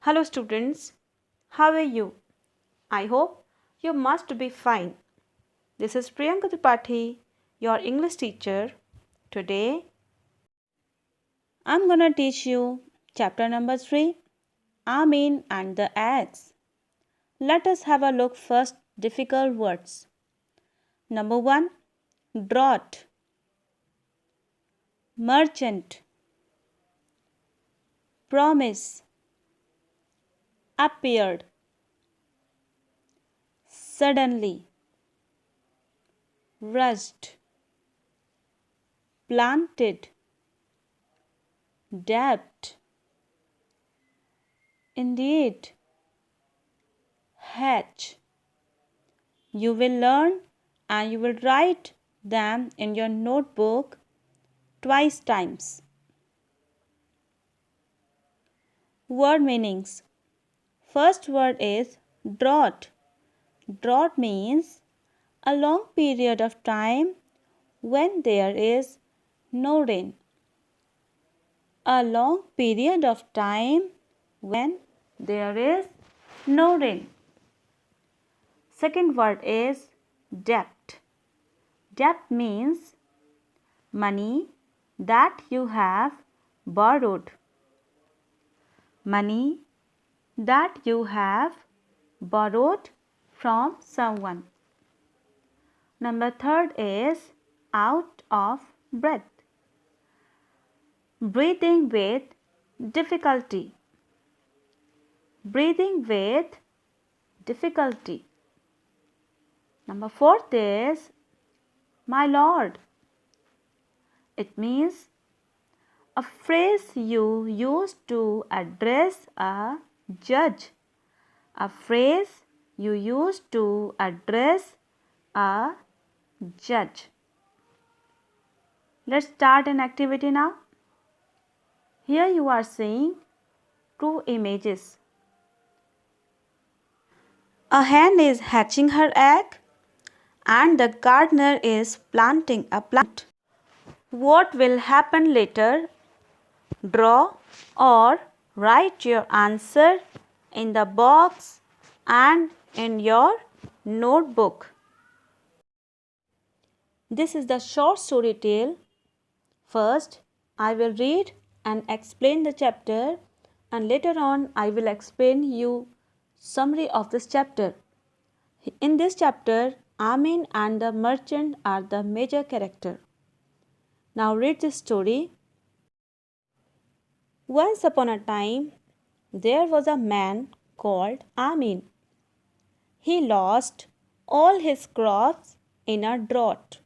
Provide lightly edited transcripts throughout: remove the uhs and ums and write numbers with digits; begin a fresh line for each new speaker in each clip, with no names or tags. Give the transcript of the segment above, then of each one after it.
Hello students, how are you? I hope you must be fine. This is Priyanka Tripathi, your English teacher. Today I'm gonna teach you chapter number 3, Amin and the Eggs. Let us have a look first difficult words. Number 1, drought, merchant, promise, appeared, suddenly, rushed, planted, debt, indeed, hatch. You will learn and you will write them in your notebook twice times. Word meanings. First word is drought. Drought means a long period of time when there is no rain. A long period of time when there is no rain. Second word is debt. Debt means money that you have borrowed. Money that you have borrowed from someone. Number third is out of breath. Breathing with difficulty. Breathing with difficulty. Number fourth is my lord. It means a phrase you use to address a judge. A phrase you use to address a judge. Let's start an activity now. Here you are seeing two images. A hen is hatching her egg and the gardener is planting a plant. What will happen later? Draw or write your answer in the box and in your notebook. This is the short story tale. First, I will read and explain the chapter, and later on I will explain you summary of this chapter. In this chapter, Amin and the merchant are the major character. Now read this story. Once upon a time, there was a man called Amin. He lost all his crops in a drought.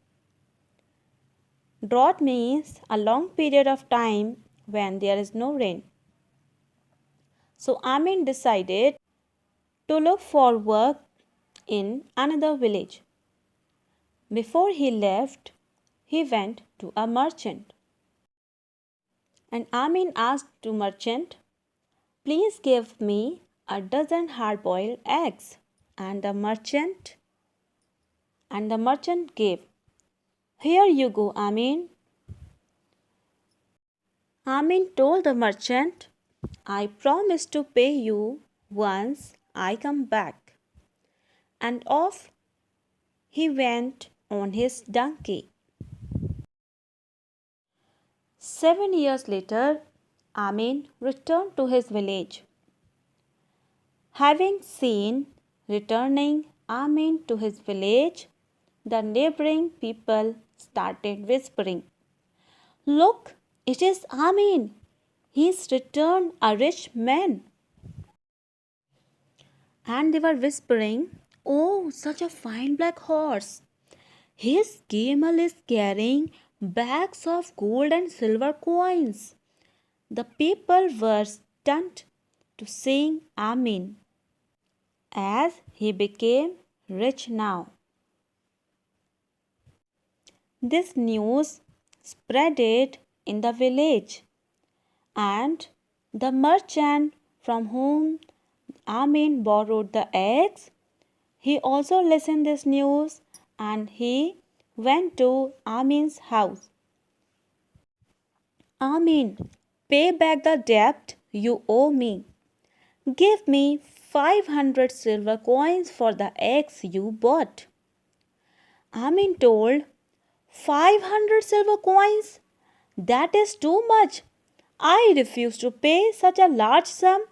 Drought means a long period of time when there is no rain. So Amin decided to look for work in another village. Before he left, he went to a merchant. And Amin asked the merchant, "Please give me a dozen hard-boiled eggs." And the merchant gave. "Here you go, Amin." Amin told the merchant, "I promise to pay you once I come back." And off he went on his donkey. 7 years later, Amin returned to his village. Having seen returning Amin to his village, the neighboring people started whispering, "Look, it is Amin. He's returned a rich man." And they were whispering, "Oh, such a fine black horse. His camel is carrying bags of gold and silver coins." The people were stunned to see Amin, as he became rich now. This news spread in the village, and the merchant from whom Amin borrowed the eggs, he also listened this news and he went to Amin's house. "Amin, pay back the debt you owe me. Give me 500 silver coins for the eggs you bought. Amin told, 500 silver coins? That is too much. I refuse to pay such a large sum.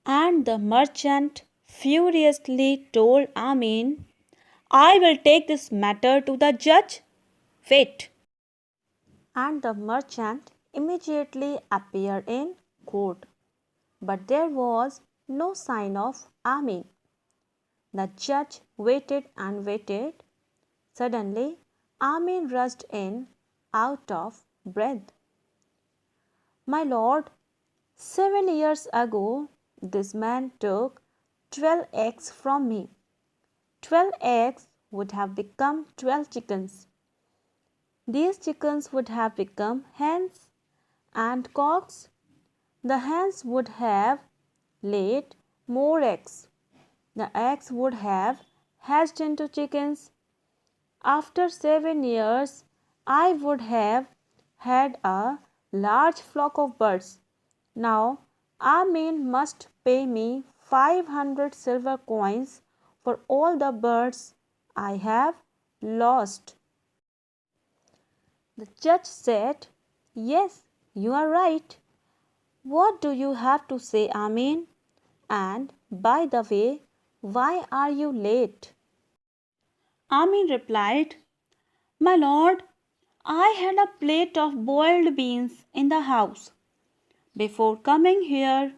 And the merchant furiously told Amin, I will take this matter to the judge. Wait. And the merchant immediately appeared in court. But there was no sign of Amin. The judge waited and waited. Suddenly, Amin rushed in, out of breath. My lord, 7 years ago, this man took 12 eggs from me. 12 eggs would have become 12 chickens. These chickens would have become hens and cocks. The hens would have laid more eggs. The eggs would have hatched into chickens. After 7 years, I would have had a large flock of birds. Now, Amin must pay me 500 silver coins for all the birds I have lost. The judge said, Yes, you are right. What do you have to say, Amin? And by the way, why are you late? Amin replied, My lord, I had a plate of boiled beans in the house. Before coming here,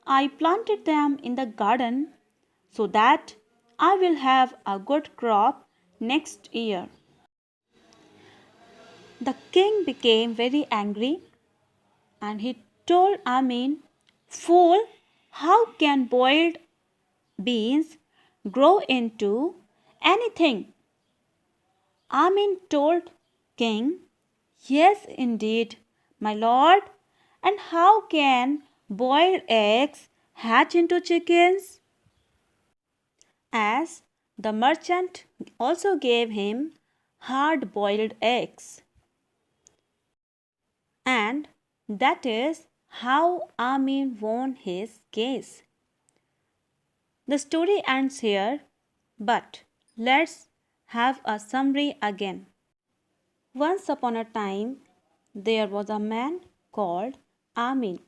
I planted them in the garden so that I will have a good crop next year. The king became very angry and he told Amin, Fool, how can boiled beans grow into anything? Amin told king, Yes, indeed, my lord. And how can boiled eggs hatch into chickens? As the merchant also gave him hard boiled eggs. And that is how Amin won his case. The story ends here, but let's have a summary again. Once upon a time, there was a man called Amin.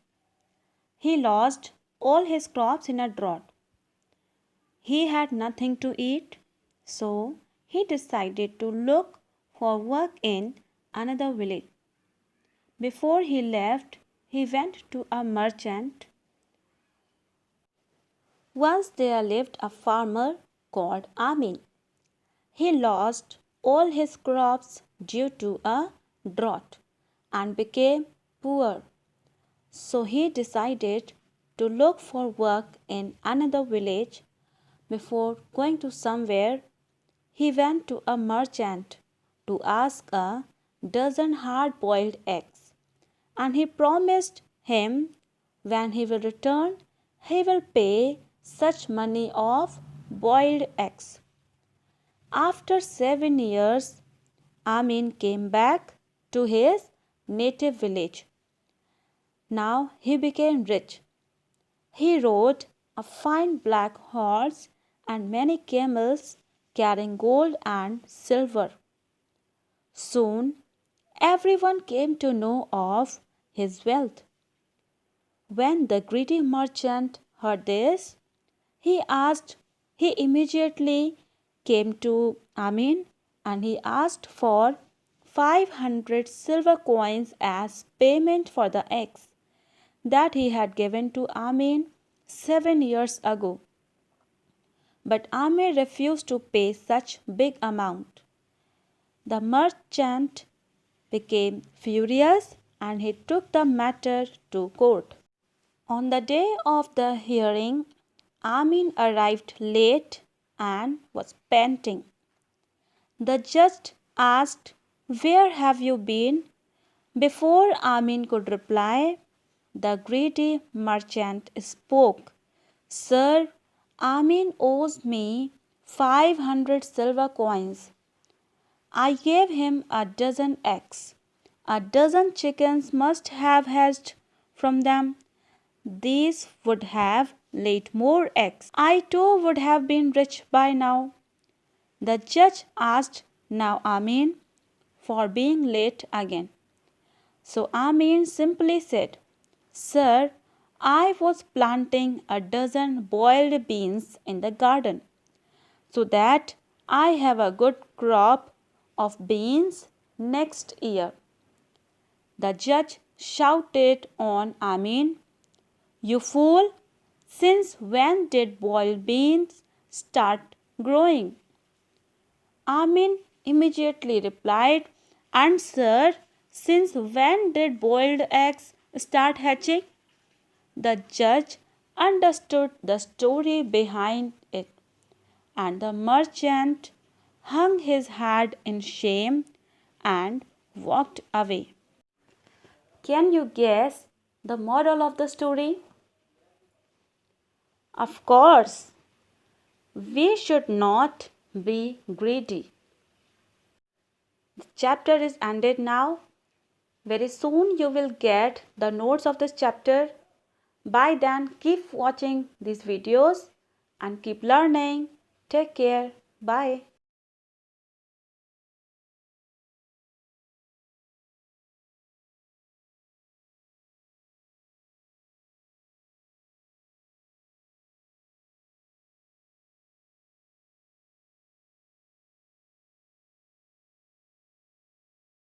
He lost all his crops in a drought. He had nothing to eat, so he decided to look for work in another village. Before he left, he went to a merchant. Once there lived a farmer called Amin. He lost all his crops due to a drought and became poor. So he decided to look for work in another village. Before going to somewhere, he went to a merchant to ask a dozen hard boiled eggs, and he promised him when he will return, he will pay such money of boiled eggs. After 7 years, Amin came back to his native village. Now he became rich. He rode a fine black horse and many camels carrying gold and silver. Soon everyone came to know of his wealth. When the greedy merchant heard this, he immediately came to Amin and he asked for 500 silver coins as payment for the eggs that he had given to Amin 7 years ago. But Amin refused to pay such big amount. The merchant became furious and he took the matter to court. On the day of the hearing, Amin arrived late and was panting. The judge asked, Where have you been? Before Amin could reply, the greedy merchant spoke. Sir, Amin owes me 500 silver coins. I gave him a dozen eggs. A dozen chickens must have hatched from them, these would have laid more eggs. I too would have been rich by now. The judge asked now Amin for being late again. So Amin simply said, Sir, I was planting a dozen boiled beans in the garden so that I have a good crop of beans next year. The judge shouted on Amin, You fool! Since when did boiled beans start growing? Amin immediately replied, And sir, since when did boiled eggs start hatching? The judge understood the story behind it, and the merchant hung his head in shame and walked away. Can you guess the moral of the story? Of course, we should not be greedy. The chapter is ended now. Very soon you will get the notes of this chapter. By then, keep watching these videos and keep learning. Take care. Bye.